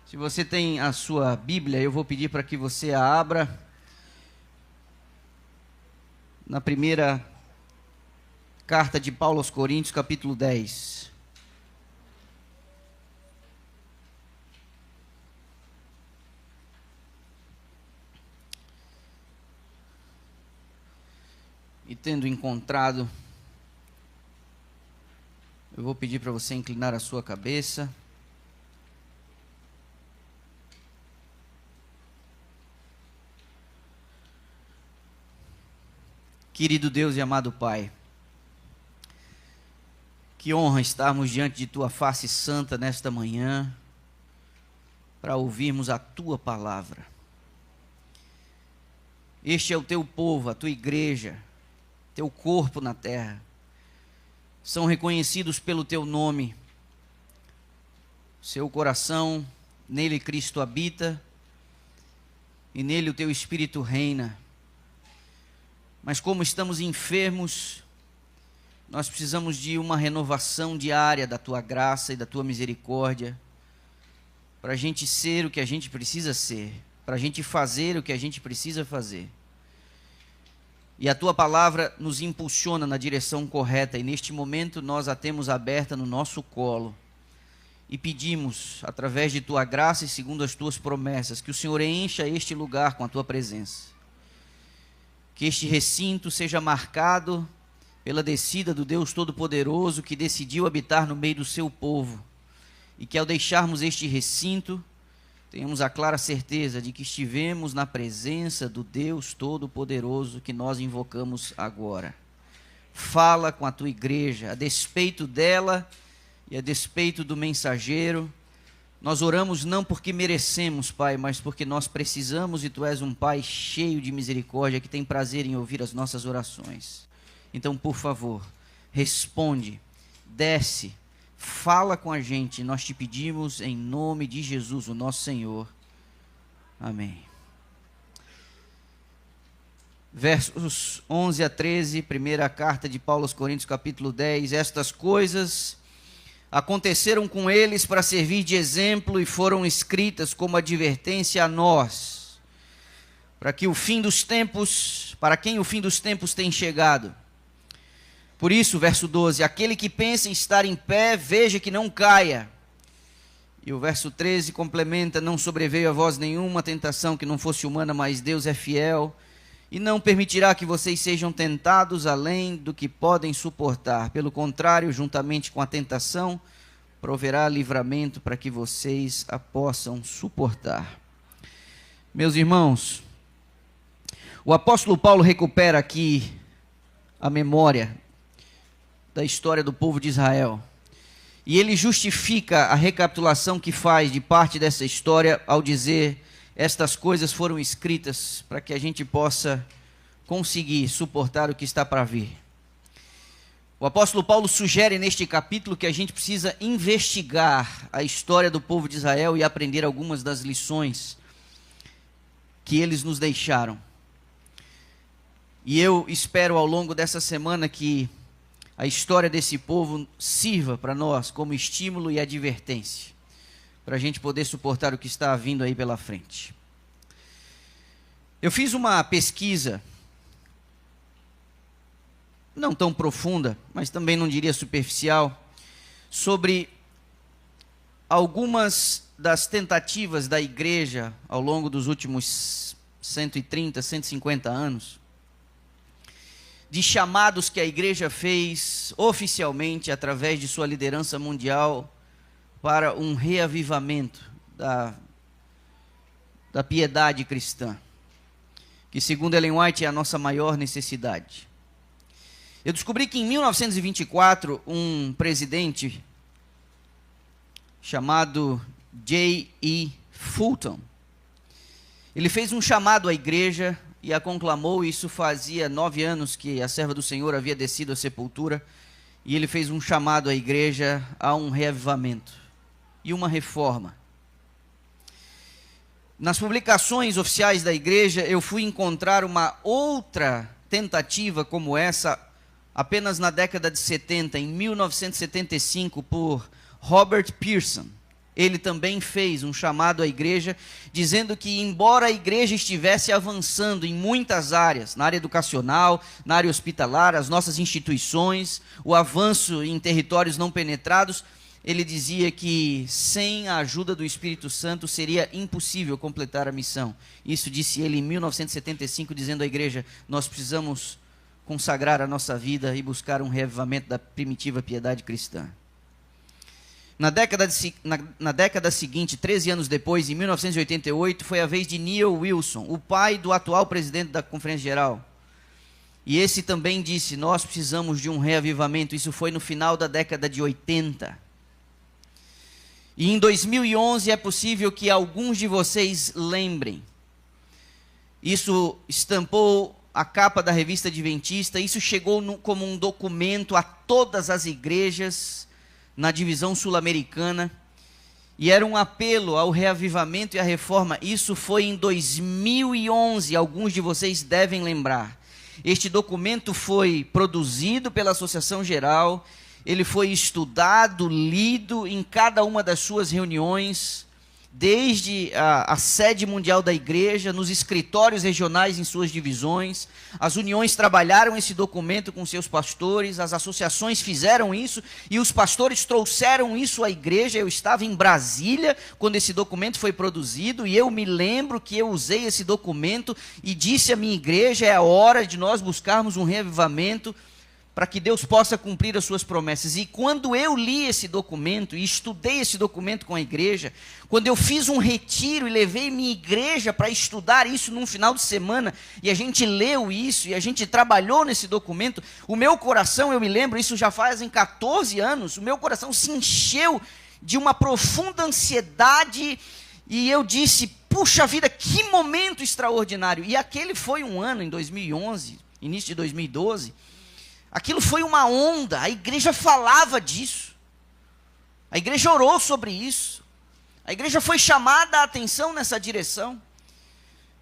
Se você tem a sua Bíblia, eu vou pedir para que você a abra na primeira carta de Paulo aos Coríntios, capítulo 10. E tendo encontrado, eu vou pedir para você inclinar a sua cabeça. Querido Deus e amado Pai, que honra estarmos diante de Tua face santa nesta manhã, para ouvirmos a Tua palavra. Este é o Teu povo, a Tua igreja, Teu corpo na terra. São reconhecidos pelo Teu nome. Seu coração, nele Cristo habita, e nele o Teu Espírito reina. Mas como estamos enfermos, nós precisamos de uma renovação diária da Tua graça e da Tua misericórdia, para a gente ser o que a gente precisa ser, para a gente fazer o que a gente precisa fazer. E a Tua palavra nos impulsiona na direção correta, e neste momento nós a temos aberta no nosso colo. E pedimos, através de Tua graça e segundo as Tuas promessas, que o Senhor encha este lugar com a Tua presença. Que este recinto seja marcado pela descida do Deus Todo-Poderoso que decidiu habitar no meio do seu povo. E que ao deixarmos este recinto, tenhamos a clara certeza de que estivemos na presença do Deus Todo-Poderoso que nós invocamos agora. Fala com a tua igreja, a despeito dela e a despeito do mensageiro. Nós oramos não porque merecemos, Pai, mas porque nós precisamos, e Tu és um Pai cheio de misericórdia, que tem prazer em ouvir as nossas orações. Então, por favor, responde, desce, fala com a gente, nós te pedimos em nome de Jesus, o nosso Senhor. Amém. Versos 11 a 13, primeira carta de Paulo aos Coríntios, capítulo 10. Estas coisas aconteceram com eles para servir de exemplo e foram escritas como advertência a nós, para quem o fim dos tempos tem chegado. Por isso, verso 12, aquele que pensa em estar em pé, veja que não caia. E o verso 13 complementa, não sobreveio a vós nenhuma tentação que não fosse humana, mas Deus é fiel, e não permitirá que vocês sejam tentados além do que podem suportar. Pelo contrário, juntamente com a tentação, proverá livramento para que vocês a possam suportar. Meus irmãos, o apóstolo Paulo recupera aqui a memória da história do povo de Israel. E ele justifica a recapitulação que faz de parte dessa história ao dizer: estas coisas foram escritas para que a gente possa conseguir suportar o que está para vir. O apóstolo Paulo sugere neste capítulo que a gente precisa investigar a história do povo de Israel e aprender algumas das lições que eles nos deixaram. E eu espero ao longo dessa semana que a história desse povo sirva para nós como estímulo e advertência, para a gente poder suportar o que está vindo aí pela frente. Eu fiz uma pesquisa, não tão profunda, mas também não diria superficial, sobre algumas das tentativas da igreja ao longo dos últimos 130, 150 anos, de chamados que a igreja fez oficialmente através de sua liderança mundial para um reavivamento da piedade cristã, que segundo Ellen White é a nossa maior necessidade. Eu descobri que em 1924, um presidente chamado J.E. Fulton, ele fez um chamado à igreja e a conclamou. Isso fazia 9 anos que a serva do Senhor havia descido à sepultura, e ele fez um chamado à igreja a um reavivamento e uma reforma. Nas publicações oficiais da igreja, eu fui encontrar uma outra tentativa como essa, apenas na década de 70, em 1975, por Robert Pearson. ele também fez um chamado à igreja, dizendo que embora a igreja estivesse avançando em muitas áreas, na área educacional, na área hospitalar, as nossas instituições, o avanço em territórios não penetrados, ele dizia que sem a ajuda do Espírito Santo seria impossível completar a missão. Isso disse ele em 1975, dizendo à igreja: nós precisamos consagrar a nossa vida e buscar um reavivamento da primitiva piedade cristã. Na década seguinte, 13 anos depois, em 1988, foi a vez de Neil Wilson, o pai do atual presidente da Conferência Geral. E esse também disse: nós precisamos de um reavivamento. Isso foi no final da década de 80. E em 2011 é possível que alguns de vocês lembrem. Isso estampou a capa da revista Adventista, isso chegou como um documento a todas as igrejas na divisão sul-americana, e era um apelo ao reavivamento e à reforma. Isso foi em 2011, alguns de vocês devem lembrar. Este documento foi produzido pela Associação Geral, ele foi estudado, lido em cada uma das suas reuniões, desde a sede mundial da igreja, nos escritórios regionais em suas divisões. As uniões trabalharam esse documento com seus pastores, as associações fizeram isso e os pastores trouxeram isso à igreja. Eu estava em Brasília quando esse documento foi produzido e eu me lembro que eu usei esse documento e disse à minha igreja: é a hora de nós buscarmos um reavivamento para que Deus possa cumprir as suas promessas. E quando eu li esse documento e estudei esse documento com a igreja, quando eu fiz um retiro e levei minha igreja para estudar isso num final de semana, e a gente leu isso, e a gente trabalhou nesse documento, o meu coração, eu me lembro, isso já fazem 14 anos, o meu coração se encheu de uma profunda ansiedade, e eu disse: puxa vida, que momento extraordinário. E aquele foi um ano, em 2011, início de 2012, aquilo foi uma onda, a igreja falava disso, a igreja orou sobre isso, a igreja foi chamada a atenção nessa direção.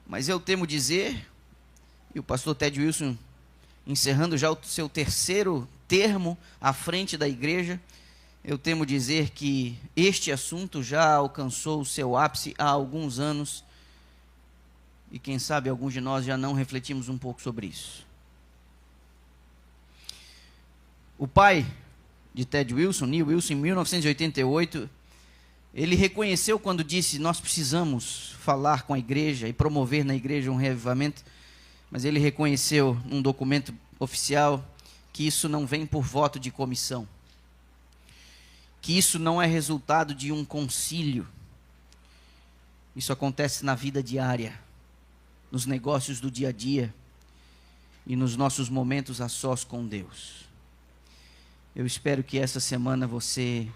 Mas eu temo dizer, e o pastor Ted Wilson, encerrando já o seu terceiro termo à frente da igreja, eu temo dizer que este assunto já alcançou o seu ápice há alguns anos, e quem sabe alguns de nós já não refletimos um pouco sobre isso. O pai de Ted Wilson, Neil Wilson, em 1988, ele reconheceu quando disse: nós precisamos falar com a igreja e promover na igreja um reavivamento, mas ele reconheceu num documento oficial que isso não vem por voto de comissão, que isso não é resultado de um concílio, isso acontece na vida diária, nos negócios do dia a dia e nos nossos momentos a sós com Deus. Eu espero que essa semana você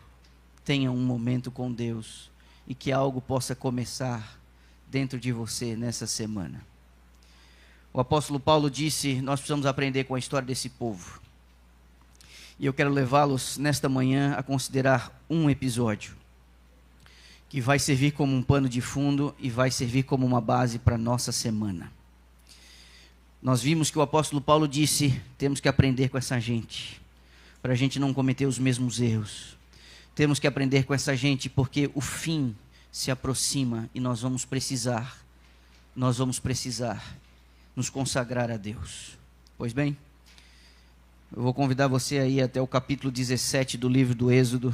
tenha um momento com Deus e que algo possa começar dentro de você nessa semana. O apóstolo Paulo disse: nós precisamos aprender com a história desse povo. E eu quero levá-los nesta manhã a considerar um episódio que vai servir como um pano de fundo e vai servir como uma base para a nossa semana. Nós vimos que o apóstolo Paulo disse: temos que aprender com essa gente, para a gente não cometer os mesmos erros. Temos que aprender com essa gente porque o fim se aproxima e nós vamos precisar nos consagrar a Deus. Pois bem, eu vou convidar você a ir até o capítulo 17 do livro do Êxodo,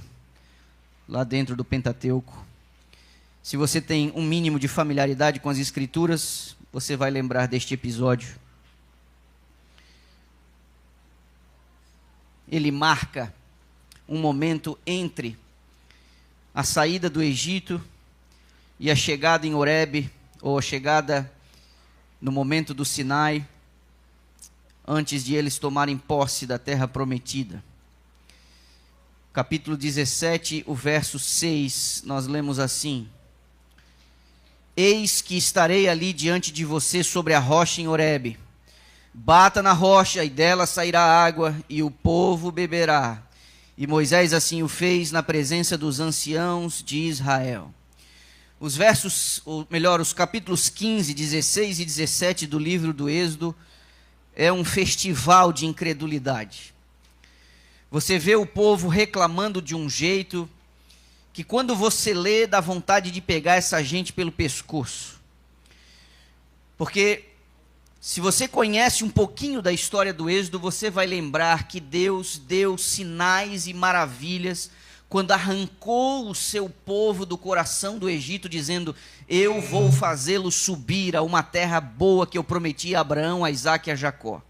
lá dentro do Pentateuco. Se você tem um mínimo de familiaridade com as Escrituras, você vai lembrar deste episódio. Ele marca um momento entre a saída do Egito e a chegada em Horebe, ou a chegada no momento do Sinai, antes de eles tomarem posse da terra prometida. Capítulo 17, o verso 6, nós lemos assim: eis que estarei ali diante de você sobre a rocha em Horebe. Bata na rocha e dela sairá água e o povo beberá. E Moisés assim o fez na presença dos anciãos de Israel. Os capítulos 15, 16 e 17 do livro do Êxodo é um festival de incredulidade. Você vê o povo reclamando de um jeito que quando você lê, dá vontade de pegar essa gente pelo pescoço. Porque se você conhece um pouquinho da história do Êxodo, você vai lembrar que Deus deu sinais e maravilhas quando arrancou o seu povo do coração do Egito, dizendo: eu vou fazê-lo subir a uma terra boa que eu prometi a Abraão, a Isaque e a Jacó.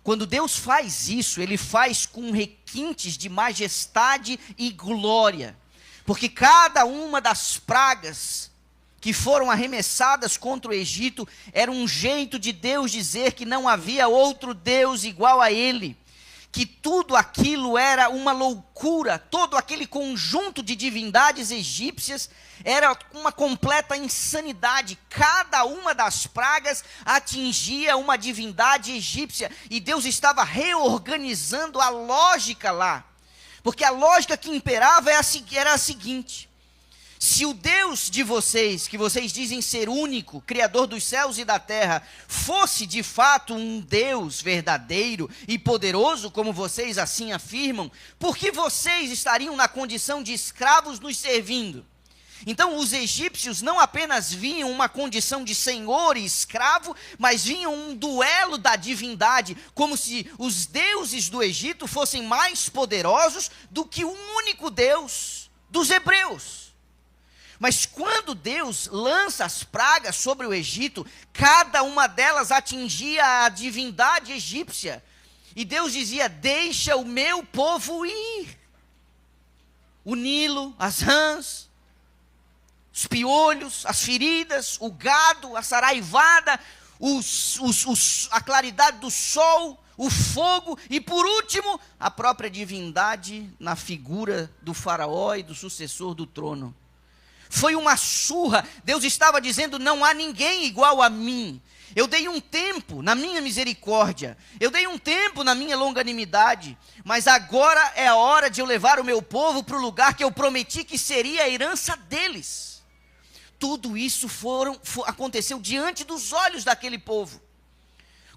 Quando Deus faz isso, Ele faz com requintes de majestade e glória, porque cada uma das pragas que foram arremessadas contra o Egito era um jeito de Deus dizer que não havia outro Deus igual a Ele, que tudo aquilo era uma loucura, todo aquele conjunto de divindades egípcias era uma completa insanidade. Cada uma das pragas atingia uma divindade egípcia, e Deus estava reorganizando a lógica lá, porque a lógica que imperava era a seguinte: se o Deus de vocês, que vocês dizem ser único, Criador dos céus e da terra, fosse de fato um Deus verdadeiro e poderoso, como vocês assim afirmam, por que vocês estariam na condição de escravos nos servindo? Então os egípcios não apenas viam uma condição de senhor e escravo, mas viam um duelo da divindade, como se os deuses do Egito fossem mais poderosos do que o único Deus dos hebreus. Mas quando Deus lança as pragas sobre o Egito, cada uma delas atingia a divindade egípcia. E Deus dizia: deixa o meu povo ir. O Nilo, as rãs, os piolhos, as feridas, o gado, a saraivada, a claridade do sol, o fogo e, por último, a própria divindade na figura do faraó e do sucessor do trono. Foi uma surra. Deus estava dizendo: não há ninguém igual a mim. Eu dei um tempo na minha misericórdia, eu dei um tempo na minha longanimidade, mas agora é a hora de eu levar o meu povo para o lugar que eu prometi que seria a herança deles. Tudo isso aconteceu diante dos olhos daquele povo.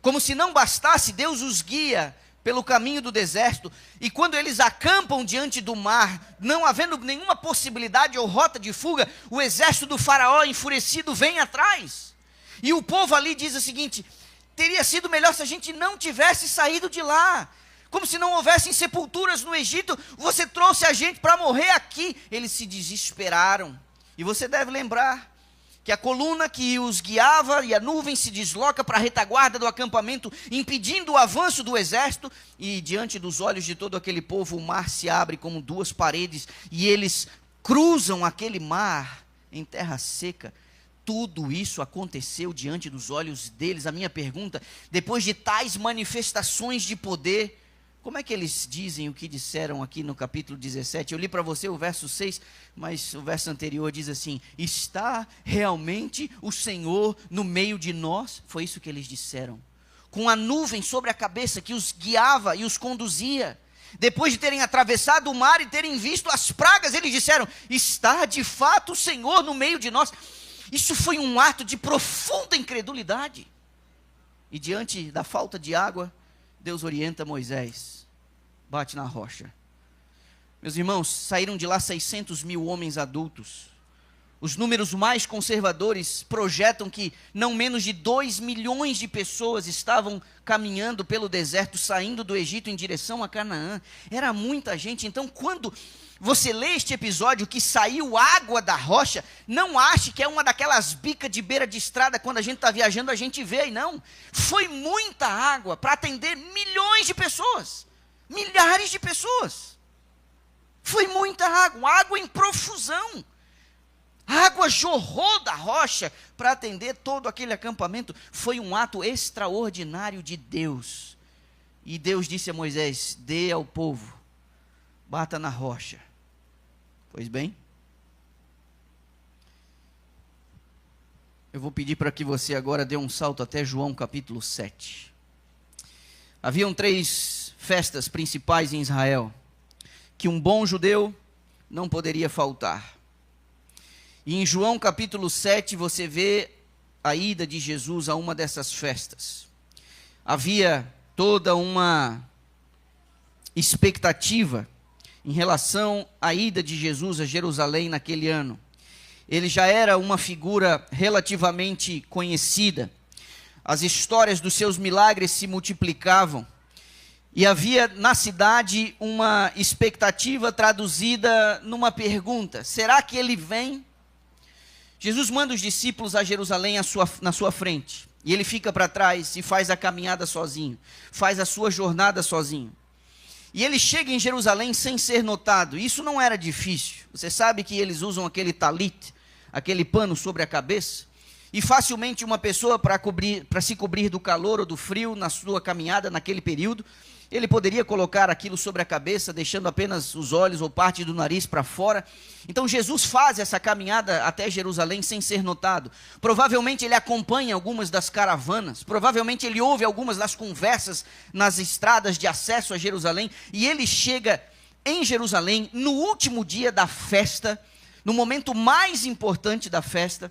Como se não bastasse, Deus os guia pelo caminho do deserto, e quando eles acampam diante do mar, não havendo nenhuma possibilidade ou rota de fuga, o exército do faraó enfurecido vem atrás, e o povo ali diz o seguinte: teria sido melhor se a gente não tivesse saído de lá, como se não houvessem sepulturas no Egito, você trouxe a gente para morrer aqui. Eles se desesperaram, e você deve lembrar que a coluna que os guiava e a nuvem se desloca para a retaguarda do acampamento, impedindo o avanço do exército, e diante dos olhos de todo aquele povo, o mar se abre como duas paredes, e eles cruzam aquele mar em terra seca. Tudo isso aconteceu diante dos olhos deles. A minha pergunta: depois de tais manifestações de poder, como é que eles dizem o que disseram aqui no capítulo 17? Eu li para você o verso 6, mas o verso anterior diz assim: está realmente o Senhor no meio de nós? Foi isso que eles disseram. Com a nuvem sobre a cabeça que os guiava e os conduzia. Depois de terem atravessado o mar e terem visto as pragas, eles disseram: está de fato o Senhor no meio de nós. Isso foi um ato de profunda incredulidade. E diante da falta de água, Deus orienta Moisés: bate na rocha. Meus irmãos, saíram de lá 600 mil homens adultos. Os números mais conservadores projetam que não menos de 2 milhões de pessoas estavam caminhando pelo deserto, saindo do Egito em direção a Canaã. Era muita gente. Então, quando você lê este episódio que saiu água da rocha, não ache que é uma daquelas bicas de beira de estrada, quando a gente está viajando a gente vê, e não. Foi muita água para atender milhões de pessoas, milhares de pessoas. Foi muita água, água em profusão. A água jorrou da rocha para atender todo aquele acampamento. Foi um ato extraordinário de Deus. E Deus disse a Moisés: dê ao povo, bata na rocha. Pois bem, eu vou pedir para que você agora dê um salto até João capítulo 7. Haviam 3 festas principais em Israel, que um bom judeu não poderia faltar. E em João capítulo 7 você vê a ida de Jesus a uma dessas festas. Havia toda uma expectativa em relação à ida de Jesus a Jerusalém naquele ano. Ele já era uma figura relativamente conhecida. As histórias dos seus milagres se multiplicavam. E havia na cidade uma expectativa traduzida numa pergunta: será que ele vem? Jesus manda os discípulos a Jerusalém na sua frente. E ele fica para trás e faz a caminhada sozinho. Faz a sua jornada sozinho. E ele chega em Jerusalém sem ser notado. Isso não era difícil. Você sabe que eles usam aquele talit, aquele pano sobre a cabeça. E facilmente uma pessoa, para se cobrir do calor ou do frio na sua caminhada naquele período, ele poderia colocar aquilo sobre a cabeça, deixando apenas os olhos ou parte do nariz para fora. Então Jesus faz essa caminhada até Jerusalém sem ser notado. Provavelmente ele acompanha algumas das caravanas, provavelmente ele ouve algumas das conversas nas estradas de acesso a Jerusalém, e ele chega em Jerusalém no último dia da festa, no momento mais importante da festa,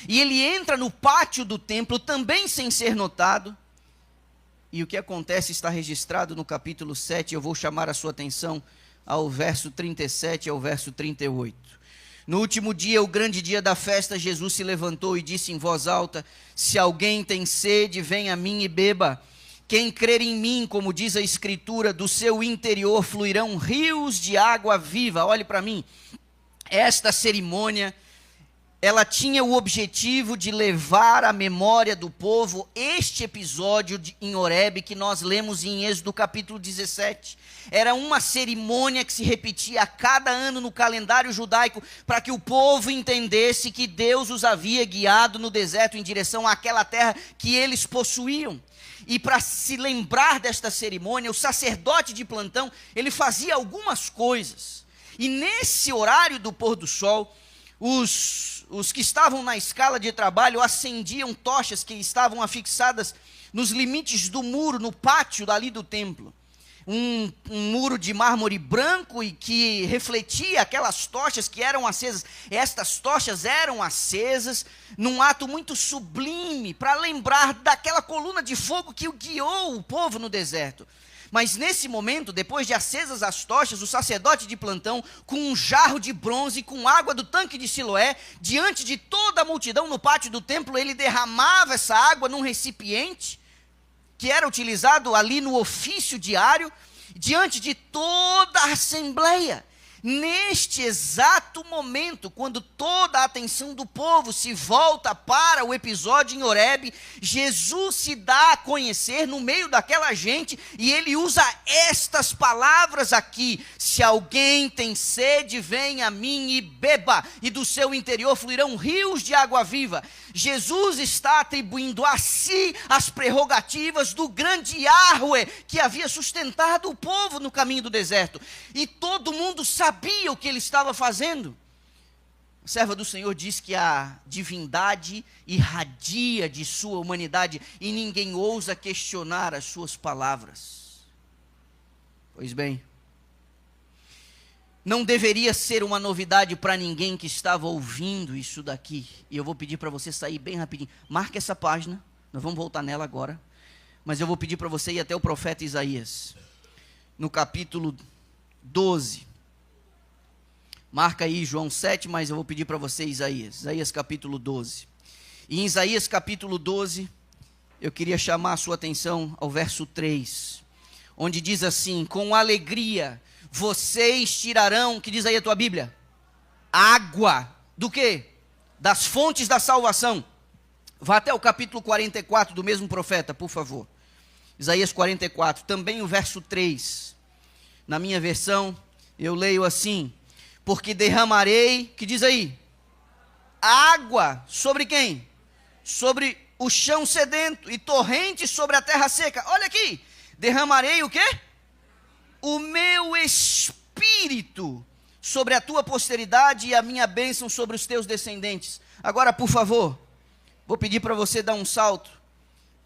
e ele entra no pátio do templo também sem ser notado. E o que acontece está registrado no capítulo 7, eu vou chamar a sua atenção ao verso 37 e ao verso 38. No último dia, o grande dia da festa, Jesus se levantou e disse em voz alta: se alguém tem sede, venha a mim e beba. Quem crer em mim, como diz a Escritura, do seu interior fluirão rios de água viva. Olhe para mim, esta cerimônia, ela tinha o objetivo de levar à memória do povo este episódio em Horebe que nós lemos em Êxodo capítulo 17. Era uma cerimônia que se repetia a cada ano no calendário judaico, para que o povo entendesse que Deus os havia guiado no deserto em direção àquela terra que eles possuíam. E para se lembrar desta cerimônia, o sacerdote de plantão, ele fazia algumas coisas. E nesse horário do pôr do sol, os que estavam na escala de trabalho acendiam tochas que estavam afixadas nos limites do muro, no pátio dali do templo. Um muro de mármore branco e que refletia aquelas tochas que eram acesas. Estas tochas eram acesas num ato muito sublime, para lembrar daquela coluna de fogo que guiou o povo no deserto. Mas nesse momento, depois de acesas as tochas, o sacerdote de plantão, com um jarro de bronze, com água do tanque de Siloé, diante de toda a multidão no pátio do templo, ele derramava essa água num recipiente, que era utilizado ali no ofício diário, diante de toda a assembleia. Neste exato momento, quando toda a atenção do povo se volta para o episódio em Horebe, Jesus se dá a conhecer no meio daquela gente, e ele usa estas palavras aqui: se alguém tem sede, venha a mim e beba, e do seu interior fluirão rios de água viva. Jesus está atribuindo a si as prerrogativas do grande Yahweh, que havia sustentado o povo no caminho do deserto, e todo mundo sabia o que ele estava fazendo. A serva do Senhor diz que a divindade irradia de sua humanidade e ninguém ousa questionar as suas palavras. Pois bem, não deveria ser uma novidade para ninguém que estava ouvindo isso daqui. E eu vou pedir para você sair bem rapidinho. Marque essa página, nós vamos voltar nela agora. Mas eu vou pedir para você ir até o profeta Isaías, no capítulo 12. Marca aí João 7, mas eu vou pedir para você Isaías capítulo 12. E em Isaías capítulo 12, eu queria chamar a sua atenção ao verso 3, onde diz assim: com alegria vocês tirarão, que diz aí a tua Bíblia? Água, do quê? Das fontes da salvação. Vá até o capítulo 44 do mesmo profeta, por favor. Isaías 44, também o verso 3. Na minha versão, eu leio assim: porque derramarei, que diz aí? Água sobre quem? Sobre o chão sedento, e torrentes sobre a terra seca. Olha aqui, derramarei o quê? O meu espírito sobre a tua posteridade e a minha bênção sobre os teus descendentes. Agora, por favor, vou pedir para você dar um salto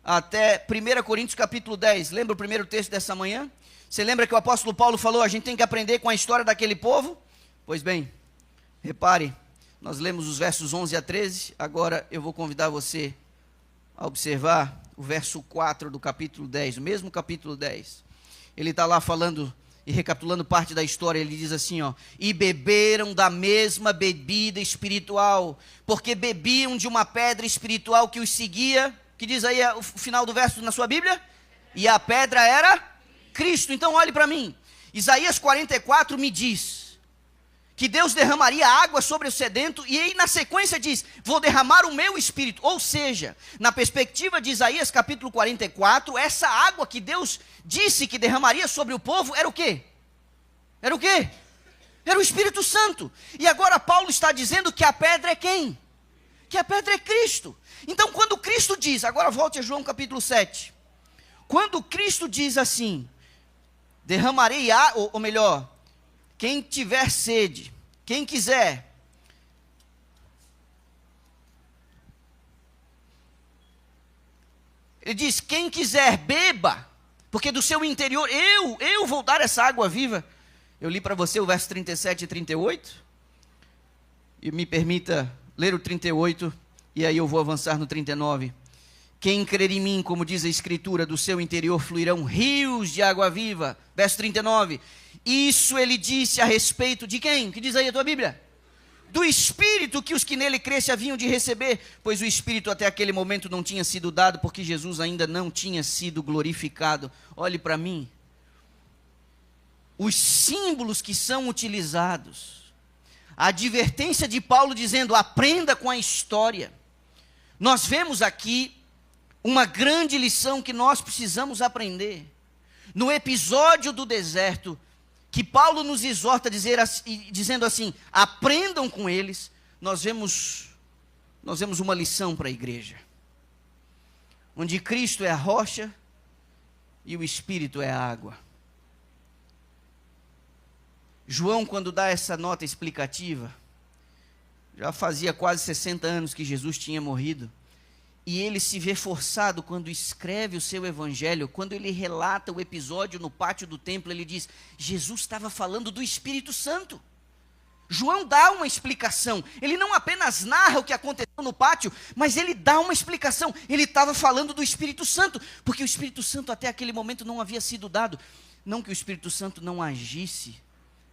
até 1 Coríntios capítulo 10. Lembra o primeiro texto dessa manhã? Você lembra que o apóstolo Paulo falou: a gente tem que aprender com a história daquele povo? Pois bem, repare, nós lemos os versos 11 a 13, agora eu vou convidar você a observar o verso 4 do capítulo 10, o mesmo capítulo 10. Ele está lá falando E recapitulando parte da história, ele diz assim, ó: e beberam da mesma bebida espiritual, porque bebiam de uma pedra espiritual que os seguia, que diz aí o final do verso na sua Bíblia, e a pedra era Cristo. Então olhe para mim, Isaías 44 me diz que Deus derramaria água sobre o sedento, e aí na sequência diz, vou derramar o meu espírito. Ou seja, na perspectiva de Isaías capítulo 44, essa água que Deus disse que derramaria sobre o povo, era o quê? Era o quê? Era o Espírito Santo. E agora Paulo está dizendo que a pedra é quem? Que a pedra é Cristo. Então quando Cristo diz, agora volte a João capítulo 7, quando Cristo diz assim, derramarei ou melhor, quem tiver sede, quem quiser, ele diz, quem quiser beba, porque do seu interior, eu vou dar essa água viva. Eu li para você o verso 37 e 38, e me permita ler o 38, e aí eu vou avançar no 39. Quem crer em mim, como diz a Escritura, do seu interior fluirão rios de água viva. Verso 39. Isso ele disse a respeito de quem? Que diz aí a tua Bíblia? Do Espírito que os que nele crescem haviam de receber, pois o Espírito até aquele momento não tinha sido dado, porque Jesus ainda não tinha sido glorificado. Olhe para mim. Os símbolos que são utilizados, a advertência de Paulo dizendo, aprenda com a história. Nós vemos aqui uma grande lição que nós precisamos aprender. No episódio do deserto, que Paulo nos exorta dizendo assim, aprendam com eles, nós vemos uma lição para a igreja. Onde Cristo é a rocha e o Espírito é a água. João, quando dá essa nota explicativa, já fazia quase 60 anos que Jesus tinha morrido, e ele se vê forçado quando escreve o seu evangelho, quando ele relata o episódio no pátio do templo, ele diz, Jesus estava falando do Espírito Santo. João dá uma explicação, ele não apenas narra o que aconteceu no pátio, mas ele dá uma explicação, ele estava falando do Espírito Santo, porque o Espírito Santo até aquele momento não havia sido dado. Não que o Espírito Santo não agisse,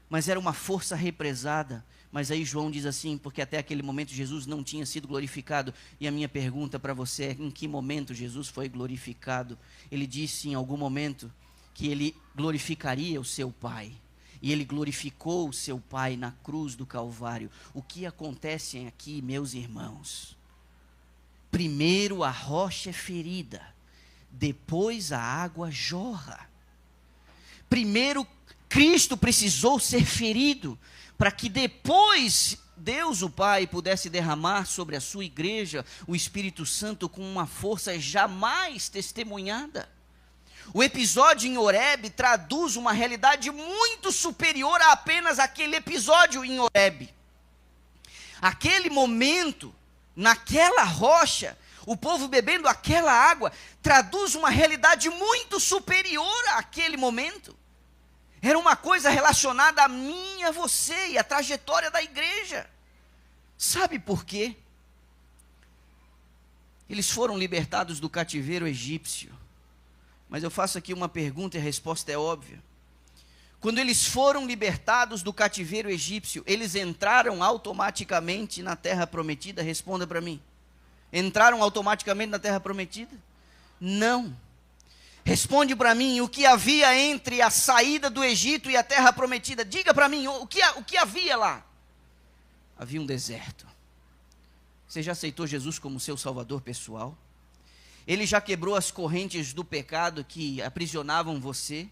mas era uma força represada. Mas aí João diz assim, porque até aquele momento Jesus não tinha sido glorificado. E a minha pergunta para você é, em que momento Jesus foi glorificado? Ele disse em algum momento que ele glorificaria o seu Pai. E ele glorificou o seu Pai na cruz do Calvário. O que acontece aqui, meus irmãos? Primeiro a rocha é ferida, depois a água jorra. Primeiro Cristo precisou ser ferido, para que depois Deus o Pai pudesse derramar sobre a sua igreja o Espírito Santo com uma força jamais testemunhada. O episódio em Horebe traduz uma realidade muito superior a apenas aquele episódio em Horebe. Aquele momento, naquela rocha, o povo bebendo aquela água, traduz uma realidade muito superior àquele momento. Era uma coisa relacionada a mim e a você e a trajetória da igreja. Sabe por quê? Eles foram libertados do cativeiro egípcio. Mas eu faço aqui uma pergunta e a resposta é óbvia. Quando eles foram libertados do cativeiro egípcio, eles entraram automaticamente na terra prometida? Responda para mim. Entraram automaticamente na terra prometida? Não. Responde para mim, o que havia entre a saída do Egito e a terra prometida? Diga para mim, o que havia lá? Havia um deserto. Você já aceitou Jesus como seu salvador pessoal? Ele já quebrou as correntes do pecado que aprisionavam você?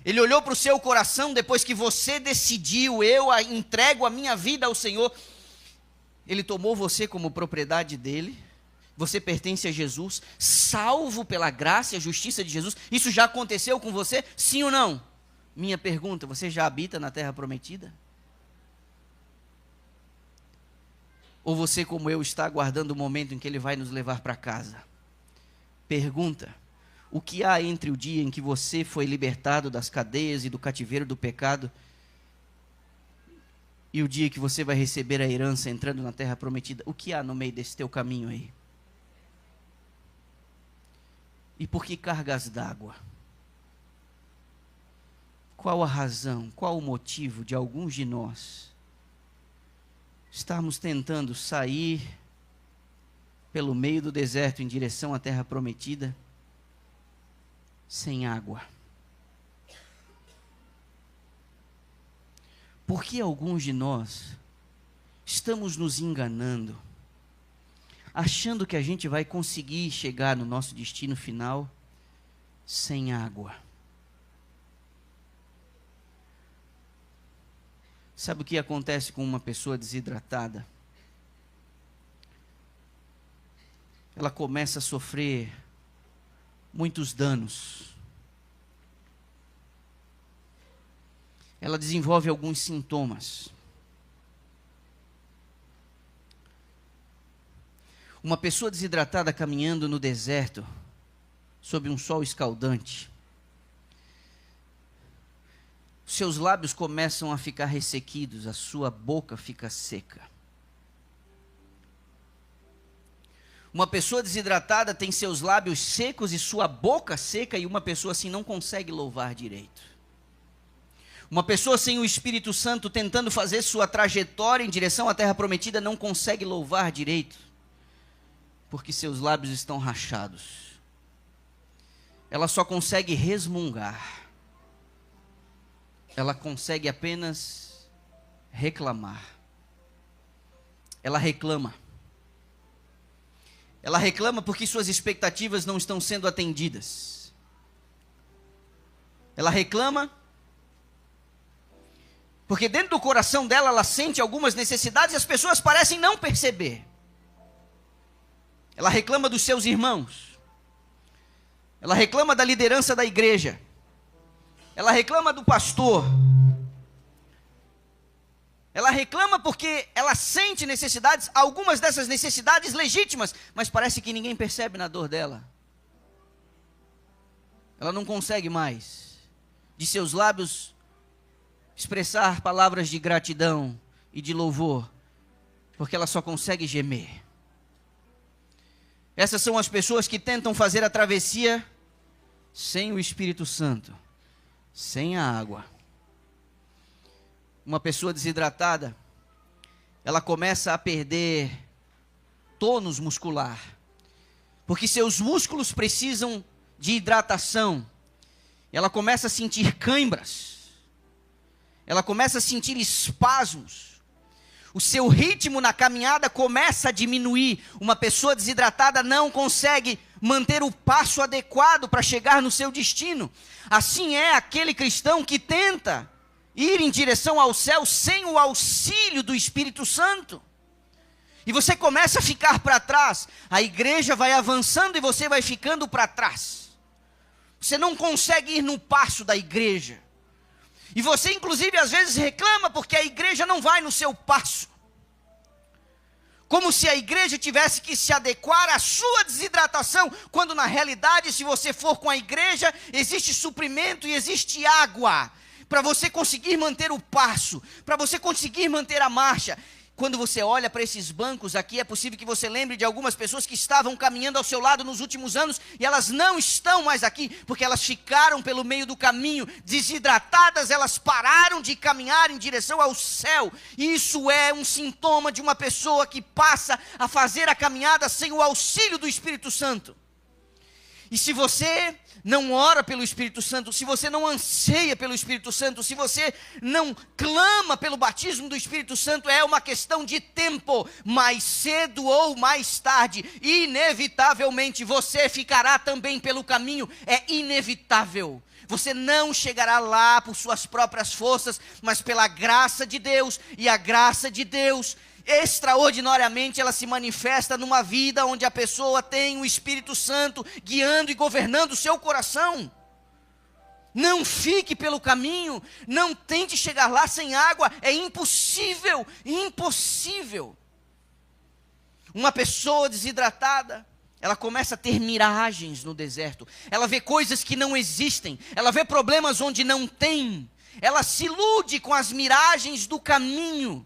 Ele olhou para o seu coração depois que você decidiu, eu entrego a minha vida ao Senhor. Ele tomou você como propriedade dele. Você pertence a Jesus, salvo pela graça e a justiça de Jesus. Isso já aconteceu com você? Sim ou não? Minha pergunta, você já habita na terra prometida? Ou você, como eu, está aguardando o momento em que Ele vai nos levar para casa? Pergunta, o que há entre o dia em que você foi libertado das cadeias e do cativeiro do pecado e o dia que você vai receber a herança entrando na terra prometida? O que há no meio desse teu caminho aí? E por que cargas d'água? qual a razão, qual o motivo de alguns de nós estarmos tentando sair pelo meio do deserto em direção à terra prometida sem água? Por que alguns de nós estamos nos enganando, achando que a gente vai conseguir chegar no nosso destino final sem água? Sabe o que acontece com uma pessoa desidratada? Ela começa a sofrer muitos danos. Ela desenvolve alguns sintomas. Uma pessoa desidratada caminhando no deserto, sob um sol escaldante, seus lábios começam a ficar ressequidos, a sua boca fica seca. Uma pessoa desidratada tem seus lábios secos e sua boca seca, e uma pessoa assim não consegue louvar direito. Uma pessoa sem o Espírito Santo tentando fazer sua trajetória em direção à terra prometida não consegue louvar direito, porque seus lábios estão rachados. Ela só consegue resmungar. Ela consegue apenas reclamar. Ela reclama. Ela reclama porque suas expectativas não estão sendo atendidas. Ela reclama porque dentro do coração dela ela sente algumas necessidades e as pessoas parecem não perceber. Ela reclama dos seus irmãos. Ela reclama da liderança da igreja. Ela reclama do pastor. Ela reclama porque ela sente necessidades, algumas dessas necessidades legítimas, mas parece que ninguém percebe na dor dela. Ela não consegue mais, de seus lábios, expressar palavras de gratidão e de louvor, porque ela só consegue gemer. Essas são as pessoas que tentam fazer a travessia sem o Espírito Santo, sem a água. Uma pessoa desidratada, ela começa a perder tônus muscular, porque seus músculos precisam de hidratação. Ela começa a sentir cãibras, ela começa a sentir espasmos, o seu ritmo na caminhada começa a diminuir. Uma pessoa desidratada não consegue manter o passo adequado para chegar no seu destino. Assim é aquele cristão que tenta ir em direção ao céu sem o auxílio do Espírito Santo. E você começa a ficar para trás. A igreja vai avançando e você vai ficando para trás. Você não consegue ir no passo da igreja. E você inclusive às vezes reclama porque a igreja não vai no seu passo. Como se a igreja tivesse que se adequar à sua desidratação, quando na realidade, se você for com a igreja, existe suprimento e existe água, para você conseguir manter o passo, para você conseguir manter a marcha. Quando você olha para esses bancos aqui, é possível que você lembre de algumas pessoas que estavam caminhando ao seu lado nos últimos anos, e elas não estão mais aqui, porque elas ficaram pelo meio do caminho, desidratadas, elas pararam de caminhar em direção ao céu. E isso é um sintoma de uma pessoa que passa a fazer a caminhada sem o auxílio do Espírito Santo. E se você não ora pelo Espírito Santo, se você não anseia pelo Espírito Santo, se você não clama pelo batismo do Espírito Santo, é uma questão de tempo. Mais cedo ou mais tarde, inevitavelmente você ficará também pelo caminho. É inevitável. Você não chegará lá por suas próprias forças, mas pela graça de Deus. E a graça de Deus, extraordinariamente, ela se manifesta numa vida onde a pessoa tem o Espírito Santo guiando e governando o seu coração. Não fique pelo caminho, não tente chegar lá sem água, é impossível, impossível. Uma pessoa desidratada, ela começa a ter miragens no deserto, ela vê coisas que não existem, ela vê problemas onde não tem, ela se ilude com as miragens do caminho.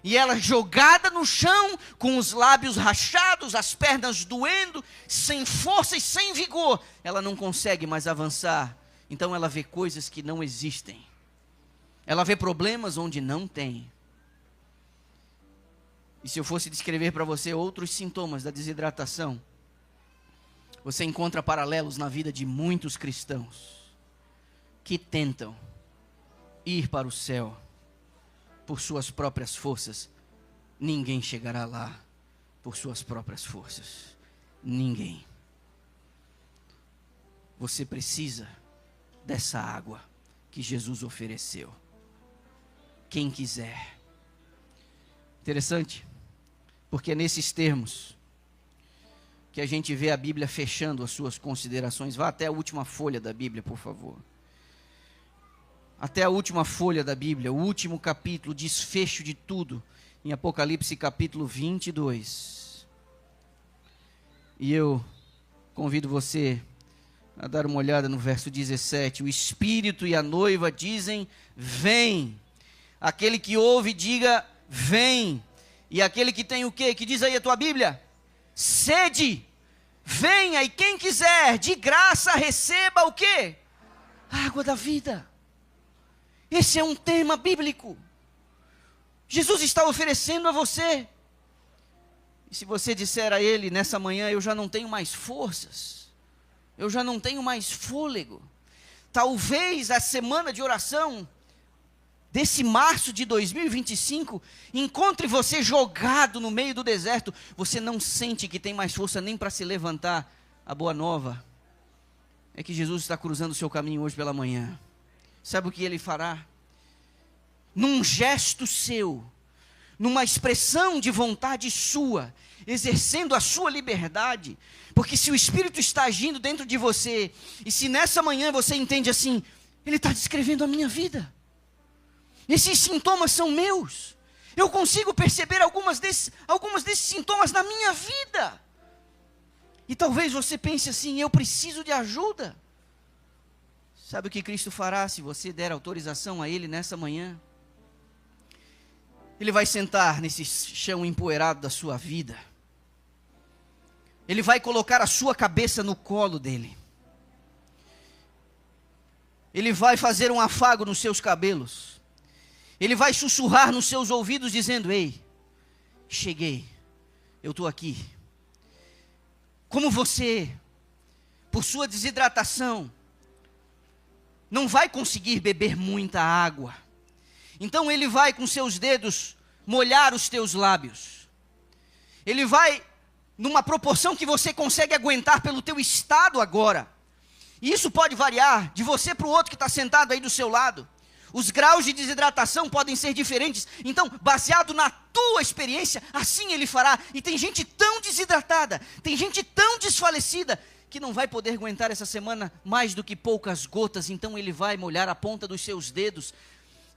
E ela jogada no chão, com os lábios rachados, as pernas doendo, sem força e sem vigor, ela não consegue mais avançar Então ela vê coisas que não existem. Ela vê problemas onde não tem. E se eu fosse descrever para você outros sintomas da desidratação, você encontra paralelos na vida de muitos cristãos que tentam ir para o céu por suas próprias forças. Ninguém chegará lá por suas próprias forças. Ninguém. Você precisa dessa água que Jesus ofereceu. Quem quiser. Interessante, porque é nesses termos que a gente vê a Bíblia fechando as suas considerações. Vá até a última folha da Bíblia, por favor. Até a última folha da Bíblia, o último capítulo, desfecho de tudo, em Apocalipse capítulo 22. E eu convido você a dar uma olhada no verso 17. O Espírito e a noiva dizem, vem. Aquele que ouve, diga, vem. E aquele que tem o quê? Que diz aí a tua Bíblia? Sede. Venha, e quem quiser, de graça, receba o quê? A água da vida. Esse é um tema bíblico. Jesus está oferecendo a você. E se você disser a Ele nessa manhã, eu já não tenho mais forças, eu já não tenho mais fôlego, talvez a semana de oração desse março de 2025, encontre você jogado no meio do deserto, você não sente que tem mais força nem para se levantar. A boa nova é que Jesus está cruzando o seu caminho hoje pela manhã. Sabe o que Ele fará? Num gesto seu, numa expressão de vontade sua, exercendo a sua liberdade, porque se o Espírito está agindo dentro de você, e se nessa manhã você entende assim, Ele está descrevendo a minha vida, esses sintomas são meus, eu consigo perceber algumas desses sintomas na minha vida, e talvez você pense assim, eu preciso de ajuda. Sabe o que Cristo fará se você der autorização a Ele nessa manhã? Ele vai sentar nesse chão empoeirado da sua vida. Ele vai colocar a sua cabeça no colo dele. Ele vai fazer um afago nos seus cabelos. Ele vai sussurrar nos seus ouvidos dizendo, ei, cheguei, eu estou aqui. Como você, por sua desidratação, não vai conseguir beber muita água, então Ele vai com seus dedos molhar os teus lábios. Ele vai numa proporção que você consegue aguentar pelo teu estado agora. E isso pode variar de você para o outro que está sentado aí do seu lado. Os graus de desidratação podem ser diferentes. Então, baseado na tua experiência, assim Ele fará. E tem gente tão desidratada, tem gente tão desfalecida, que não vai poder aguentar essa semana mais do que poucas gotas. Então Ele vai molhar a ponta dos seus dedos,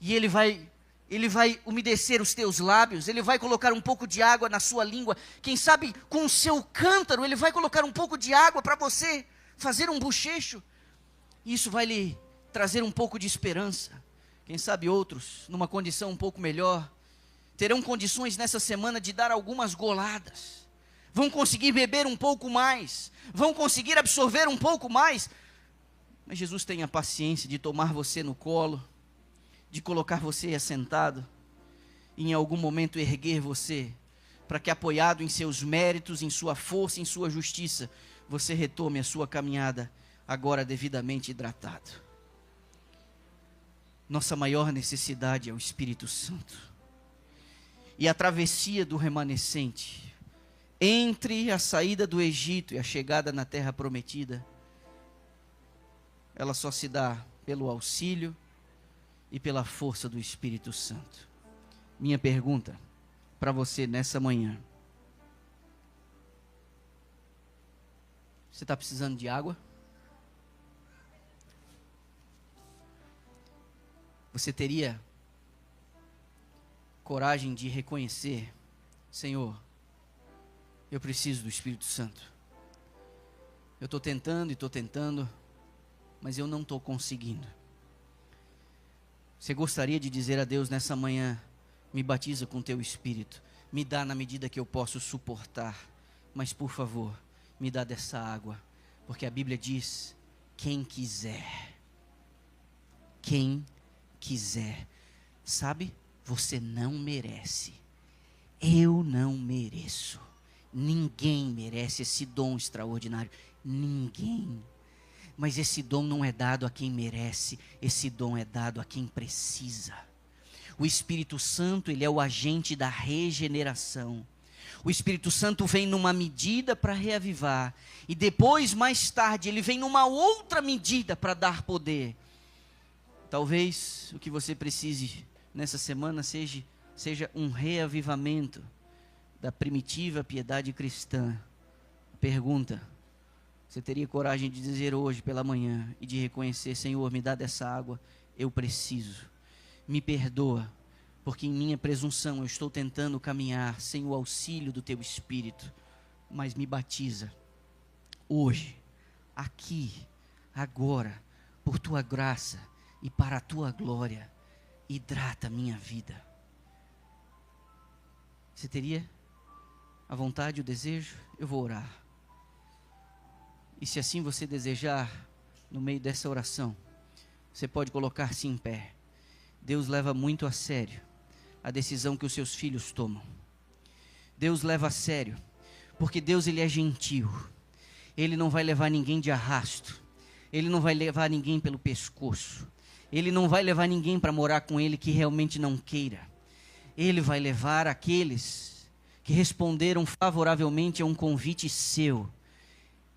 e Ele vai umedecer os teus lábios, Ele vai colocar um pouco de água na sua língua, quem sabe com o seu cântaro, Ele vai colocar um pouco de água para você fazer um bochecho, isso vai lhe trazer um pouco de esperança. Quem sabe outros, numa condição um pouco melhor, terão condições nessa semana de dar algumas goladas, vão conseguir beber um pouco mais, vão conseguir absorver um pouco mais, mas Jesus tem a paciência de tomar você no colo, de colocar você assentado, e em algum momento erguer você, para que apoiado em seus méritos, em sua força, em sua justiça, você retome a sua caminhada, agora devidamente hidratado. Nossa maior necessidade é o Espírito Santo, e a travessia do remanescente, entre a saída do Egito e a chegada na terra prometida, ela só se dá pelo auxílio e pela força do Espírito Santo. Minha pergunta para você nessa manhã: você está precisando de água? Você teria coragem de reconhecer, Senhor, eu preciso do Espírito Santo. Eu estou tentando, mas eu não estou conseguindo. Você gostaria de dizer a Deus nessa manhã, me batiza com teu Espírito, me dá na medida que eu posso suportar, mas por favor, me dá dessa água, porque a Bíblia diz, quem quiser, quem quiser. Sabe? Você não merece. Eu não mereço. Ninguém merece esse dom extraordinário. Ninguém. Mas esse dom não é dado a quem merece. Esse dom é dado a quem precisa. O Espírito Santo, ele é o agente da regeneração. O Espírito Santo vem numa medida para reavivar. E depois, mais tarde, ele vem numa outra medida para dar poder. Talvez o que você precise nessa semana seja um reavivamento da primitiva piedade cristã. Pergunta: você teria coragem de dizer hoje pela manhã e de reconhecer: Senhor, me dá dessa água, eu preciso. Me perdoa, porque em minha presunção eu estou tentando caminhar sem o auxílio do Teu Espírito, mas me batiza hoje, aqui, agora, por Tua graça e para a Tua glória. Hidrata a minha vida. Você teria a vontade, o desejo? Eu vou orar. E se assim você desejar, no meio dessa oração, você pode colocar-se em pé. Deus leva muito a sério a decisão que os seus filhos tomam. Deus leva a sério, porque Deus, ele é gentil. Ele não vai levar ninguém de arrasto. Ele não vai levar ninguém pelo pescoço. Ele não vai levar ninguém para morar com ele que realmente não queira. Ele vai levar aqueles que responderam favoravelmente a um convite seu.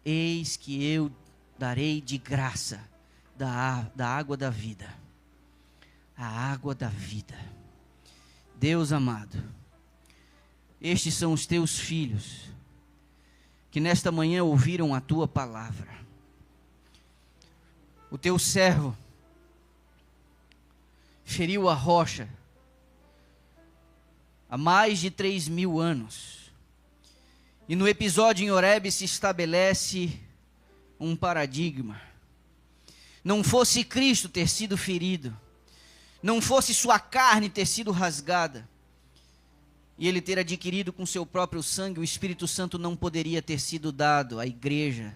Eis que eu darei de graça da água da vida. A água da vida. Deus amado, estes são os teus filhos, que nesta manhã ouviram a tua palavra. O teu servo feriu a rocha há mais de 3.000 anos. E no episódio em Horebe se estabelece um paradigma. Não fosse Cristo ter sido ferido, não fosse sua carne ter sido rasgada, e ele ter adquirido com seu próprio sangue, o Espírito Santo não poderia ter sido dado à igreja,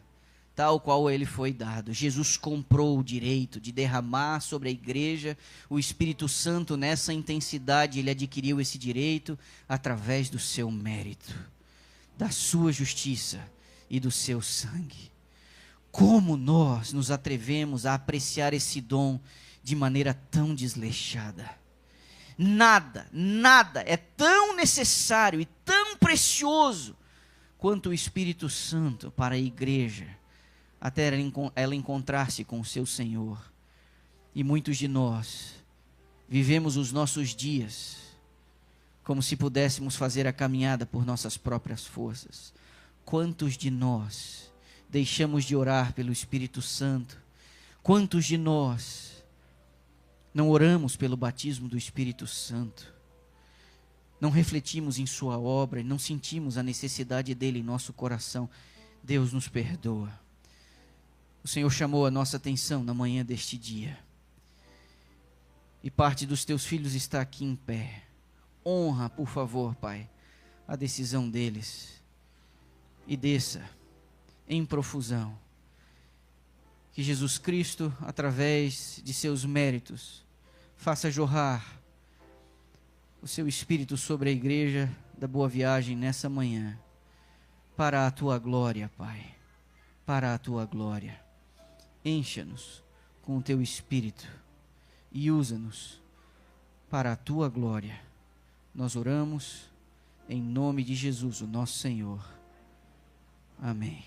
tal qual ele foi dado. Jesus comprou o direito de derramar sobre a igreja o Espírito Santo nessa intensidade. Ele adquiriu esse direito através do seu mérito, da sua justiça e do seu sangue. Como nós nos atrevemos a apreciar esse dom de maneira tão desleixada? Nada é tão necessário e tão precioso quanto o Espírito Santo para a igreja, até ela encontrar-se com o seu Senhor. E muitos de nós vivemos os nossos dias como se pudéssemos fazer a caminhada por nossas próprias forças. Quantos de nós deixamos de orar pelo Espírito Santo? Quantos de nós não oramos pelo batismo do Espírito Santo? Não refletimos em sua obra e não sentimos a necessidade dele em nosso coração? Deus nos perdoa. O Senhor chamou a nossa atenção na manhã deste dia. E parte dos teus filhos está aqui em pé. Honra, por favor, Pai, a decisão deles. E desça em profusão. Que Jesus Cristo, através de seus méritos, faça jorrar o seu Espírito sobre a igreja da Boa Viagem nessa manhã. Para a tua glória, Pai. Para a tua glória. Encha-nos com o teu Espírito e usa-nos para a tua glória. Nós oramos em nome de Jesus, o nosso Senhor. Amém.